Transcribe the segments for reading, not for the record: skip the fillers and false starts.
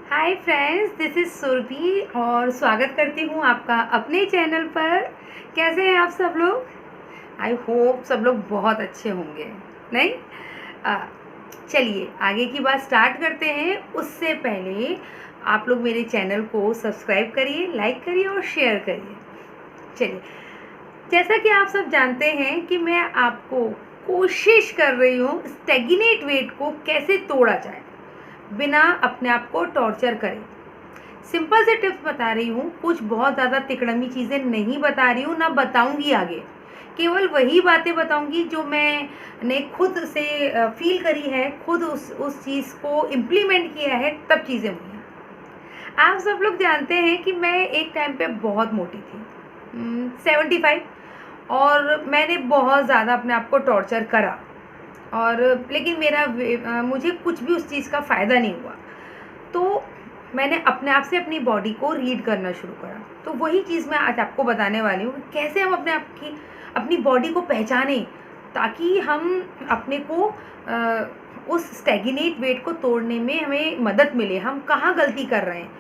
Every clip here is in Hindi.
Hi friends, this is Surabhi और स्वागत करती हूँ आपका अपने चैनल पर। कैसे हैं आप सब लोग? आई होप सब लोग बहुत अच्छे होंगे। नहीं? अ, चलिए आगे की बात स्टार्ट करते हैं। उससे पहले आप लोग मेरे चैनल को सब्सक्राइब करिए, लाइक करिए और शेयर करिए। चलिए, जैसा कि आप सब जानते हैं कि मैं आपको कोशिश कर रही हूँ स्टेगनेट वेट को कैसे तोड़ा जाए बिना अपने आप को टॉर्चर करें। सिंपल से टिप्स बता रही हूँ, कुछ बहुत ज़्यादा तिकड़मी चीज़ें नहीं बता रही हूँ, ना बताऊँगी आगे। केवल वही बातें बताऊँगी जो मैंने खुद से फील करी है, खुद उस चीज़ को इम्प्लीमेंट किया है, तब चीज़ें हुई हैं। आप सब लोग जानते हैं कि मैं एक टाइम पे बहुत मोटी थी, 75, और मैंने बहुत ज़्यादा अपने आप को टॉर्चर करा, और लेकिन मुझे कुछ भी उस चीज़ का फ़ायदा नहीं हुआ। तो मैंने अपने आप से अपनी बॉडी को रीड करना शुरू करा। तो वही चीज़ मैं आज आपको बताने वाली हूँ कि कैसे हम अपनी बॉडी को पहचानें, ताकि हम अपने को उस स्टैग्नेट वेट को तोड़ने में हमें मदद मिले। हम कहाँ गलती कर रहे हैं,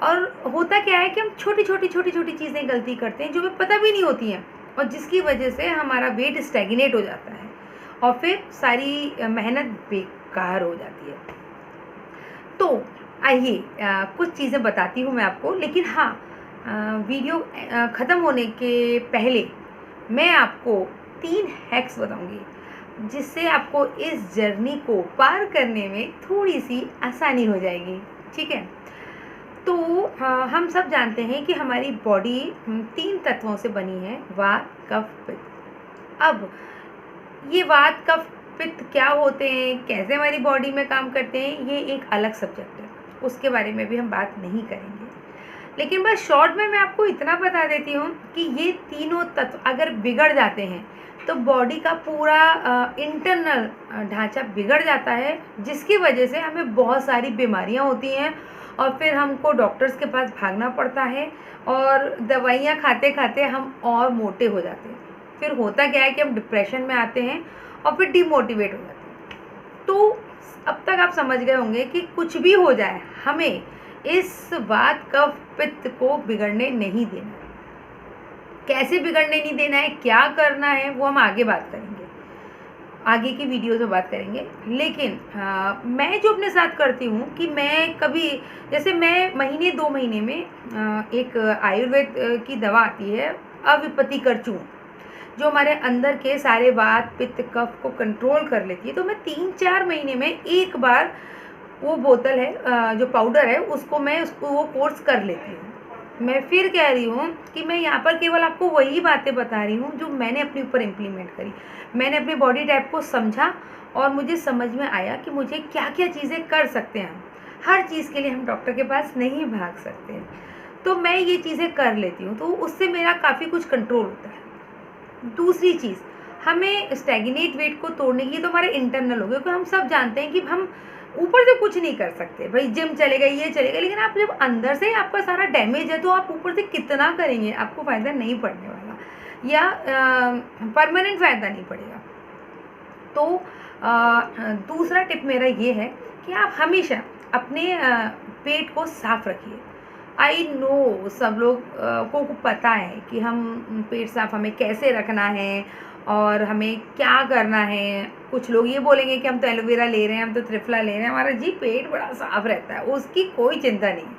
और होता क्या है कि हम छोटी-छोटी चीज़ें गलती करते हैं जो हमें पता भी नहीं होती हैं, और जिसकी वजह से हमारा वेट स्टैग्नेट हो जाता है और फिर सारी मेहनत बेकार हो जाती है। तो आइए कुछ चीज़ें बताती हूँ मैं आपको, लेकिन हाँ, वीडियो ख़त्म होने के पहले मैं आपको 3 हैक्स बताऊँगी, जिससे आपको इस जर्नी को पार करने में थोड़ी-सी आसानी हो जाएगी, ठीक है? तो हम सब जानते हैं कि हमारी बॉडी 3 तत्वों से बनी है, वात, कफ, पित्त। अब ये वात, कफ, पित्त क्या होते हैं, कैसे हमारी बॉडी में काम करते हैं, ये एक अलग सब्जेक्ट है। उसके बारे में भी हम बात नहीं करेंगे। लेकिन बस शॉर्ट में मैं आपको इतना बता देती हूँ कि ये तीनों तत्व अगर बिगड़ जाते हैं तो बॉडी का पूरा इंटरनल ढांचा बिगड़ जाता है, जिसकी वजह से हमें बहुत सारी बीमारियाँ होती हैं और फिर हमको डॉक्टर्स के पास भागना पड़ता है, और दवाइयाँ खाते-खाते हम और मोटे हो जाते हैं। फिर होता क्या है कि हम डिप्रेशन में आते हैं और फिर डिमोटिवेट हो जाते हैं। तो अब तक आप समझ गए होंगे कि कुछ भी हो जाए, हमें इस वात, कफ, पित्त को बिगड़ने नहीं देना है। कैसे बिगड़ने नहीं देना है, क्या करना है, वो हम आगे बात करेंगे, आगे की वीडियोज़ में बात करेंगे। लेकिन मैं जो अपने साथ करती हूँ कि मैं कभी, जैसे मैं महीने 2 महीने में एक आयुर्वेद की दवा आती है, अविपतिकर चूर्ण, जो हमारे अंदर के सारे वात, पित्त, कफ को कंट्रोल कर लेती है। तो मैं 3-4 महीने में एक बार वो बोतल है, जो पाउडर है, उसको वो कोर्स कर लेती हूँ। मैं फिर कह रही हूँ कि मैं यहाँ पर केवल आपको वही बातें बता रही हूँ जो मैंने अपने ऊपर इम्प्लीमेंट करी। मैंने अपनी बॉडी टाइप को समझा और मुझे समझ में आया कि मुझे क्या-क्या चीज़ें कर सकते हैं हम। हर चीज़ के लिए हम डॉक्टर के पास नहीं भाग सकते हैं। तो मैं ये चीज़ें कर लेती हूँ, तो उससे मेरा काफ़ी कुछ कंट्रोल होता है। दूसरी चीज़, हमें स्टैग्नेट वेट को तोड़ने के लिए तो हमारे इंटरनल हो गया, क्योंकि हम सब जानते हैं कि हम ऊपर से कुछ नहीं कर सकते। भाई जिम चलेगा, ये चलेगा, लेकिन आप जब अंदर से आपका सारा डैमेज है तो आप ऊपर से कितना करेंगे, आपको फ़ायदा नहीं पड़ने वाला, या परमानेंट फ़ायदा नहीं पड़ेगा। तो दूसरा टिप मेरा ये है कि आप हमेशा अपने पेट को साफ रखिए। आई नो सब लोग को पता है कि हम पेट साफ हमें कैसे रखना है और हमें क्या करना है। कुछ लोग ये बोलेंगे कि हम तो एलोवेरा ले रहे हैं, हम तो त्रिफला ले रहे हैं, हमारा जी पेट बड़ा साफ रहता है, उसकी कोई चिंता नहीं है,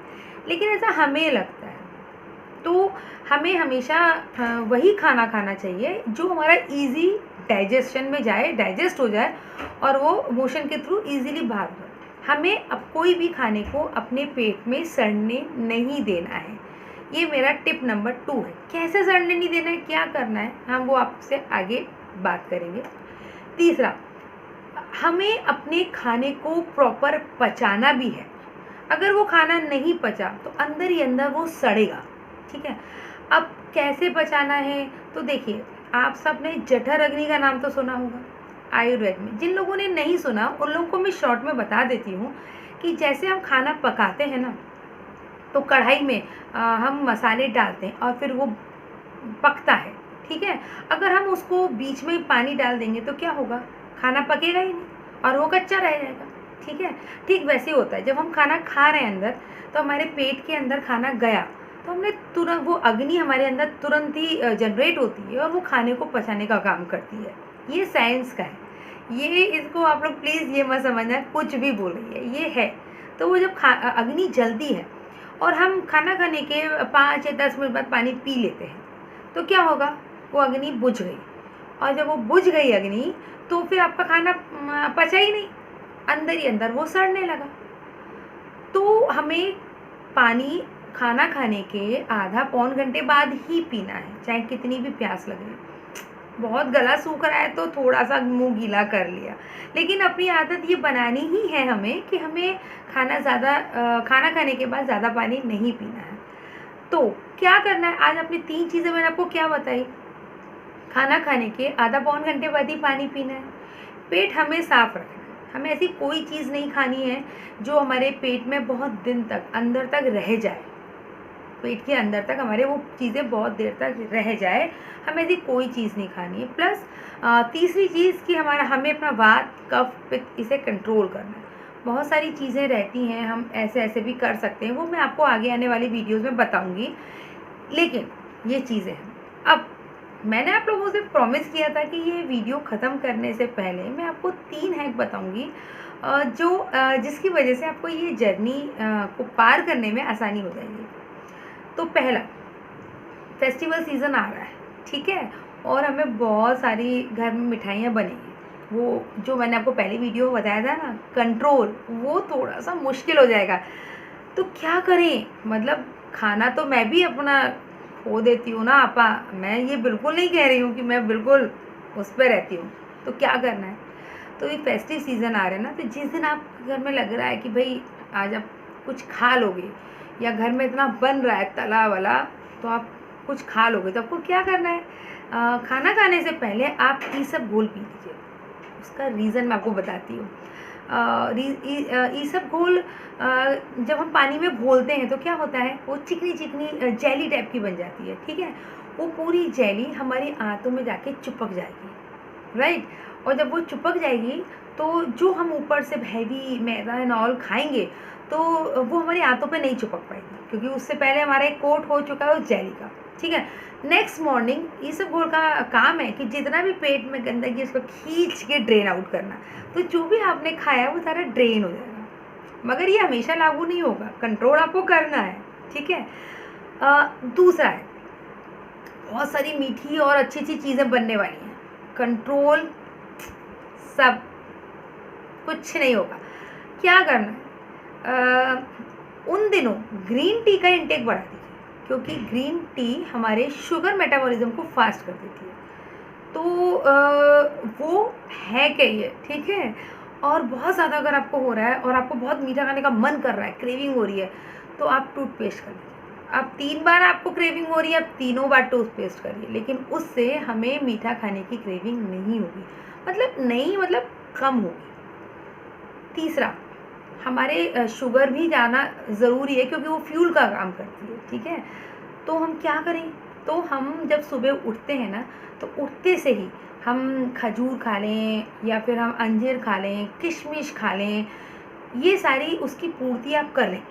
लेकिन ऐसा हमें लगता है। तो हमें हमेशा वही खाना खाना चाहिए जो हमारा ईज़ी डाइजेशन में जाए, डाइजेस्ट हो जाए, और वो मोशन के थ्रू ईज़िली बाहर हो जाए। हमें अब कोई भी खाने को अपने पेट में सड़ने नहीं देना है। ये मेरा टिप नंबर 2 है। कैसे सड़ने नहीं देना है, क्या करना है, हम वो आपसे आगे बात करेंगे। तीसरा, हमें अपने खाने को प्रॉपर पचाना भी है। अगर वो खाना नहीं पचा तो अंदर ही अंदर वो सड़ेगा, ठीक है? अब कैसे पचाना है, तो देखिए, आप सब ने जठर अग्नि का नाम तो सुना होगा आयुर्वेद में। जिन लोगों ने नहीं सुना उन लोगों को मैं शॉर्ट में बता देती हूँ कि जैसे हम खाना पकाते हैं ना, तो कढ़ाई में हम मसाले डालते हैं और फिर वो पकता है, ठीक है? अगर हम उसको बीच में ही पानी डाल देंगे तो क्या होगा, खाना पकेगा ही नहीं और वो कच्चा रह जाएगा, ठीक है। ठीक वैसे ही होता है, जब हम खाना खा रहे हैं अंदर, तो हमारे पेट के अंदर खाना गया, तो हमने तुरंत वो अग्नि हमारे अंदर तुरंत ही जनरेट होती है और वो खाने को पचाने का काम करती है। ये साइंस का है, ये इसको आप लोग प्लीज़ ये मत समझना कुछ भी बोल रही है, ये है। तो वो जब अग्नि जलती है और हम खाना खाने के 5 या 10 मिनट बाद पानी पी लेते हैं, तो क्या होगा, वो अग्नि बुझ गई। और जब वो बुझ गई अग्नि, तो फिर आपका खाना पचा ही नहीं, अंदर ही अंदर वो सड़ने लगा। तो हमें पानी खाना खाने के आधा पौन घंटे बाद ही पीना है, चाहे कितनी भी प्यास लगे। बहुत गला सूख रहा है तो थोड़ा सा मुंह गीला कर लिया, लेकिन अपनी आदत ये बनानी ही है हमें कि हमें खाना खाने के बाद ज़्यादा पानी नहीं पीना है। तो क्या करना है, आज अपनी 3 चीज़ें मैंने आपको क्या बताई। खाना खाने के आधा पौन घंटे बाद ही पानी पीना है, पेट हमें साफ रखना है, हमें ऐसी कोई चीज़ नहीं खानी है जो हमारे पेट में बहुत दिन तक अंदर तक रह जाए, पेट के अंदर तक हमारे वो चीज़ें बहुत देर तक रह जाए, हमें ऐसी कोई चीज़ नहीं खानी है। प्लस तीसरी चीज़ कि हमें अपना वात कफ पित्त इसे कंट्रोल करना है। बहुत सारी चीज़ें रहती हैं, हम ऐसे भी कर सकते हैं, वो मैं आपको आगे आने वाली वीडियोज़ में बताऊँगी, लेकिन ये चीज़ें हैं। अब मैंने आप लोगों से प्रॉमिस किया था कि ये वीडियो ख़त्म करने से पहले मैं आपको 3 हैक बताऊंगी जिसकी वजह से आपको ये जर्नी को पार करने में आसानी हो जाएगी। तो पहला, फेस्टिवल सीज़न आ रहा है, ठीक है, और हमें बहुत सारी घर में मिठाइयाँ बनेंगी। वो जो मैंने आपको पहले वीडियो में बताया था ना, कंट्रोल, वो थोड़ा सा मुश्किल हो जाएगा। तो क्या करें, मतलब खाना तो मैं भी अपना खो देती हूँ ना आपा, मैं ये बिल्कुल नहीं कह रही हूँ कि मैं बिल्कुल उस पर रहती हूँ। तो क्या करना है, तो ये फेस्टिव सीज़न आ रहे हैं ना, तो जिस दिन आप घर में लग रहा है कि भाई आज आप कुछ खा लोगे, या घर में इतना बन रहा है तला वाला, तो आप कुछ खा लोगे, तो आपको क्या करना है, खाना खाने से पहले आप ईसब घोल पी लीजिए। उसका रीज़न मैं आपको बताती हूँ। ईसब घोल जब हम पानी में घोलते हैं तो क्या होता है, वो चिकनी चिकनी जेली टाइप की बन जाती है, ठीक है। वो पूरी जेली हमारी आंतों में जाके चिपक जाएगी, राइट। और जब वो चिपक जाएगी तो जो हम ऊपर से हैवी मैदा एंड ऑल खाएंगे, तो वो हमारी आंतों पे नहीं चिपक पाएगी, क्योंकि उससे पहले हमारा एक कोट हो चुका है उस जेली का, ठीक है। नेक्स्ट मॉर्निंग ईसब घोल का काम है कि जितना भी पेट में गंदगी उसको खींच के ड्रेन आउट करना। तो जो भी आपने खाया वो सारा ड्रेन हो जाएगा, मगर ये हमेशा लागू नहीं होगा, कंट्रोल आपको करना है, ठीक है। दूसरा है, बहुत सारी मीठी और अच्छी अच्छी चीज़ें बनने वाली हैं, कंट्रोल सब कुछ नहीं होगा। क्या करना है, उन दिनों ग्रीन टी का इंटेक बढ़ा दीजिए, क्योंकि ग्रीन टी हमारे शुगर मेटाबॉलिज्म को फास्ट कर देती है। तो वो है क्या ये, ठीक है। और बहुत ज़्यादा अगर आपको हो रहा है और आपको बहुत मीठा खाने का मन कर रहा है, क्रेविंग हो रही है, तो आप टूथपेस्ट कर लीजिए। अब 3 बार आपको क्रेविंग हो रही है, अब तीनों बार टूथपेस्ट करिए, लेकिन उससे हमें मीठा खाने की क्रेविंग नहीं होगी, मतलब कम होगी। तीसरा, हमारे शुगर भी जाना ज़रूरी है, क्योंकि वो फ्यूल का काम करती है, ठीक है। तो हम क्या करें, तो हम जब सुबह उठते हैं ना, तो उठते से ही हम खजूर खा लें, या फिर हम अंजीर खा लें, किशमिश खा लें, ये सारी उसकी पूर्ति आप कर लें।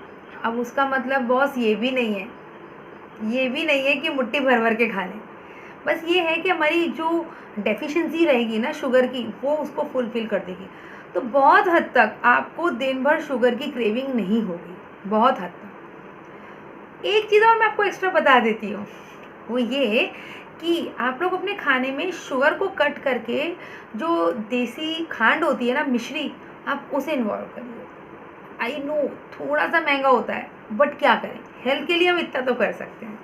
अब उसका मतलब बॉस ये भी नहीं है कि मुट्ठी भर भर के खा लें, बस ये है कि हमारी जो डेफिशिएंसी रहेगी ना शुगर की, वो उसको फुलफ़िल कर देगी। तो बहुत हद तक आपको दिन भर शुगर की क्रेविंग नहीं होगी, बहुत हद तक। एक चीज़ और मैं आपको एक्स्ट्रा बता देती हूँ, वो ये कि आप लोग अपने खाने में शुगर को कट करके जो देसी खांड होती है ना, मिश्री, आप उसे इन्वॉल्व करिए। आई नो थोड़ा सा महंगा होता है, बट क्या करें, हेल्थ के लिए हम इतना तो कर सकते हैं।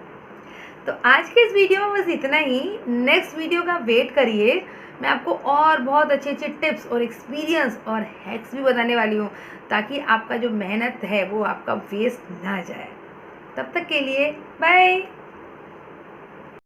तो आज के इस वीडियो में बस इतना ही। नेक्स्ट वीडियो का वेट करिए, मैं आपको और बहुत अच्छे अच्छे टिप्स और एक्सपीरियंस और हैक्स भी बताने वाली हूँ, ताकि आपका जो मेहनत है वो आपका वेस्ट ना जाए। तब तक के लिए बाय।